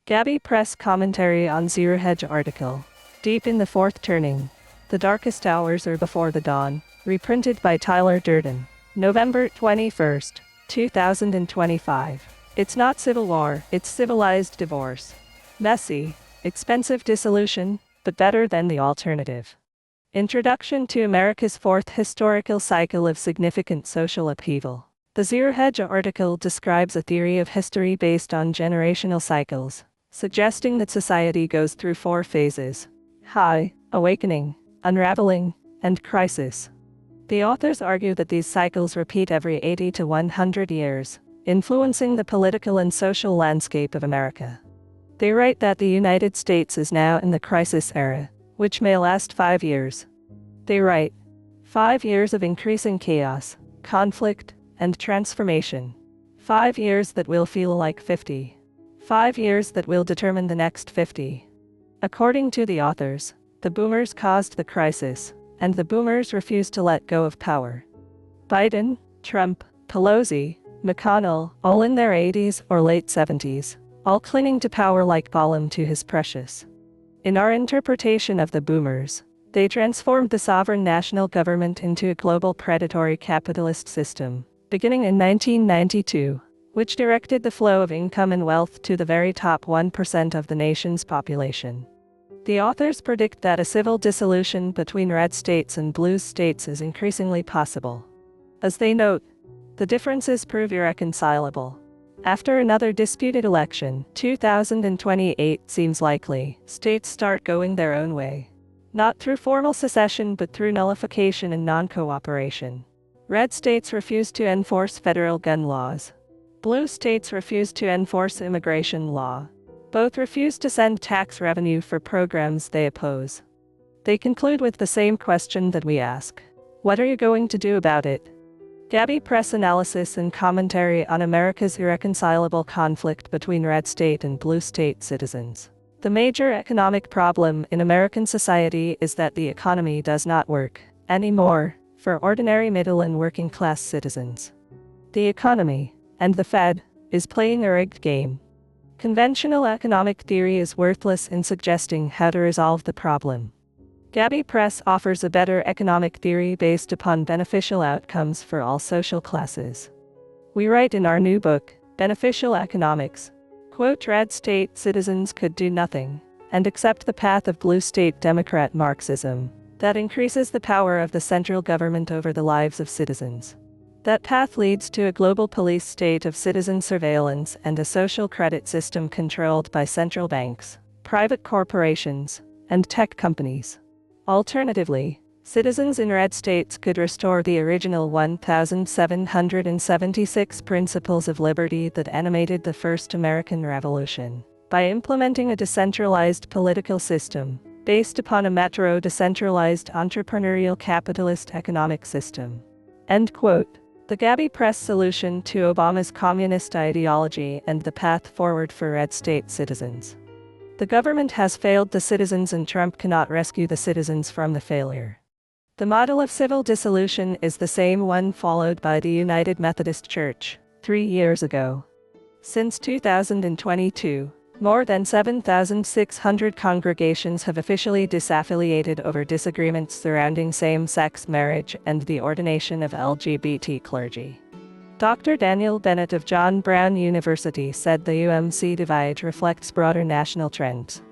Gabby Press commentary on ZeroHedge article. Deep in the Fourth Turning. The Darkest Hours Are Before the Dawn. Reprinted by Durden. November 21st, 2025. It's not civil war, it's civilized divorce. Messy, expensive dissolution, but better than the alternative. Introduction to America's fourth historical cycle of significant social upheaval. The ZeroHedge article describes a theory of history based on generational cycles, suggesting that society goes through four phases: high, awakening, unraveling, and crisis. The authors argue that these cycles repeat every 80 to 100 years, influencing the political and social landscape of America. They write that the United States is now in the crisis era, which may last 5 years. They write, 5 years of increasing chaos, conflict, and transformation. 5 years that will feel like 50. 5 years that will determine the next 50. According to the authors, the boomers caused the crisis, and the boomers refused to let go of power. Biden, Trump, Pelosi, McConnell, all in their 80s or late 70s, all clinging to power like Gollum to his precious. In our interpretation of the boomers, they transformed the sovereign national government into a global predatory capitalist system, beginning in 1992, which directed the flow of income and wealth to the very top 1% of the nation's population. The authors predict that a civil dissolution between red states and blue states is increasingly possible. As they note, the differences prove irreconcilable. After another disputed election, 2028 seems likely. States start going their own way. Not through formal secession but through nullification and non-cooperation. Red states refuse to enforce federal gun laws. Blue states refuse to enforce immigration law. Both refuse to send tax revenue for programs they oppose. They conclude with the same question that we ask: what are you going to do about it? Gabby Press analysis and commentary on America's irreconcilable conflict between red state and blue state citizens. The major economic problem in American society is that the economy does not work anymore for ordinary middle and working class citizens. The economy, and the Fed, is playing a rigged game. Conventional economic theory is worthless in suggesting how to resolve the problem. Gabby Press offers a better economic theory based upon beneficial outcomes for all social classes. We write in our new book, Beneficial Economics, quote, red state citizens could do nothing and accept the path of blue state Democrat Marxism that increases the power of the central government over the lives of citizens. That path leads to a global police state of citizen surveillance and a social credit system controlled by central banks, private corporations, and tech companies. Alternatively, citizens in red states could restore the original 1776 principles of liberty that animated the first American Revolution by implementing a decentralized political system based upon a metro-decentralized entrepreneurial capitalist economic system. End quote. The Gabby Press solution to Obama's communist ideology and the path forward for red state citizens. The government has failed the citizens and Trump cannot rescue the citizens from the failure. The model of civil dissolution is the same one followed by the United Methodist Church 3 years ago. Since 2022, more than 7,600 congregations have officially disaffiliated over disagreements surrounding same-sex marriage and the ordination of LGBT clergy. Dr. Daniel Bennett of John Brown University said the UMC divide reflects broader national trends.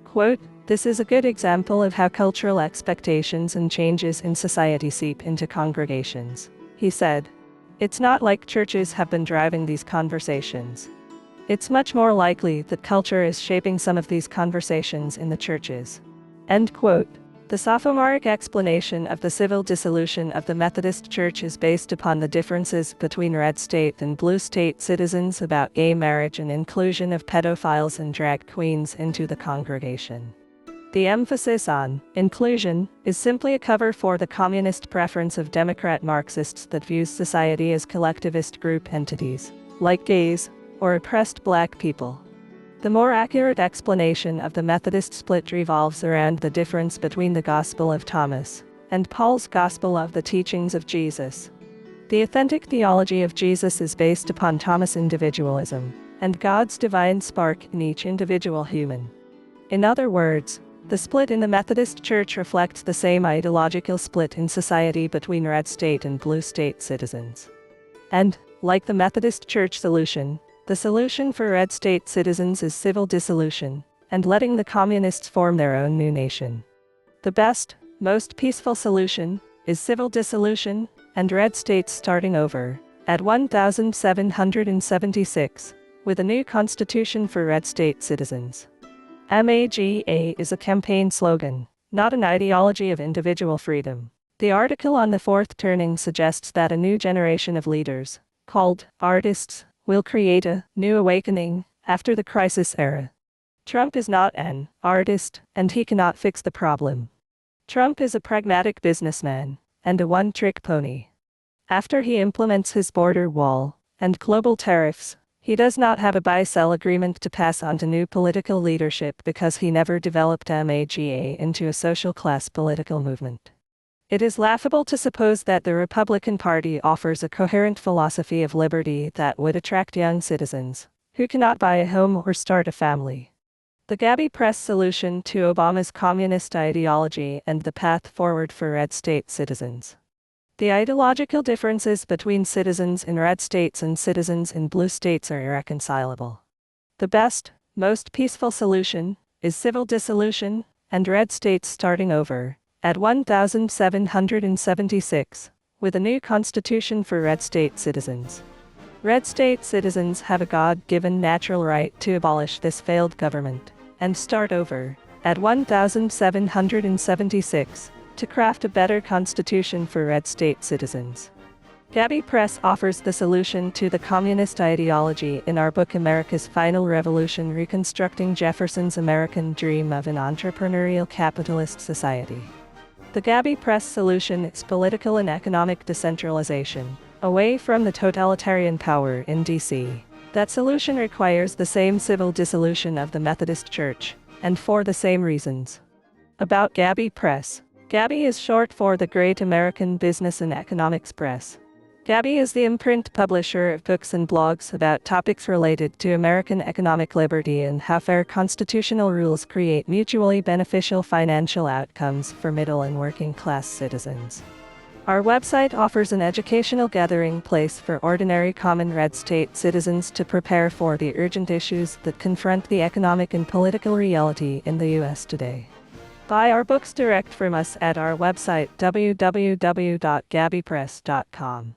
Quote, this is a good example of how cultural expectations and changes in society seep into congregations, he said. It's not like churches have been driving these conversations. It's much more likely that culture is shaping some of these conversations in the churches. End quote. The sophomoric explanation of the civil dissolution of the Methodist Church is based upon the differences between red state and blue state citizens about gay marriage and inclusion of pedophiles and drag queens into the congregation. The emphasis on inclusion is simply a cover for the communist preference of Democrat Marxists that views society as collectivist group entities, like gays, or oppressed black people. The more accurate explanation of the Methodist split revolves around the difference between the Gospel of Thomas and Paul's Gospel of the teachings of Jesus. The authentic theology of Jesus is based upon Thomas individualism, and God's divine spark in each individual human. In other words, the split in the Methodist Church reflects the same ideological split in society between red state and blue state citizens. And, like the Methodist Church solution, the solution for red state citizens is civil dissolution, and letting the communists form their own new nation. The best, most peaceful solution is civil dissolution, and red states starting over, at 1776, with a new constitution for red state citizens. MAGA is a campaign slogan, not an ideology of individual freedom. The article on the fourth turning suggests that a new generation of leaders, called artists, will create a new awakening after the crisis era. Trump is not an artist, and he cannot fix the problem. Trump is a pragmatic businessman, and a one-trick pony. After he implements his border wall and global tariffs, he does not have a buy-sell agreement to pass on to new political leadership because he never developed MAGA into a social class political movement. It is laughable to suppose that the Republican Party offers a coherent philosophy of liberty that would attract young citizens who cannot buy a home or start a family. The Gabby Press solution to Obama's communist ideology and the path forward for red state citizens. The ideological differences between citizens in red states and citizens in blue states are irreconcilable. The best, most peaceful solution is civil dissolution, and red states starting over, at 1776, with a new constitution for red state citizens. Red state citizens have a God-given natural right to abolish this failed government, and start over, at 1776, to craft a better constitution for red state citizens. Gabby Press offers the solution to the communist ideology in our book America's Final Revolution: Reconstructing Jefferson's American Dream of an Entrepreneurial Capitalist Society. The Gabby Press solution is political and economic decentralization, away from the totalitarian power in D.C. That solution requires the same civil dissolution of the Methodist Church, and for the same reasons. About Gabby Press. Gabby is short for the Great American Business and Economics Press. Gabby is the imprint publisher of books and blogs about topics related to American economic liberty and how fair constitutional rules create mutually beneficial financial outcomes for middle and working class citizens. Our website offers an educational gathering place for ordinary common red state citizens to prepare for the urgent issues that confront the economic and political reality in the U.S. today. Buy our books direct from us at our website www.gabbypress.com.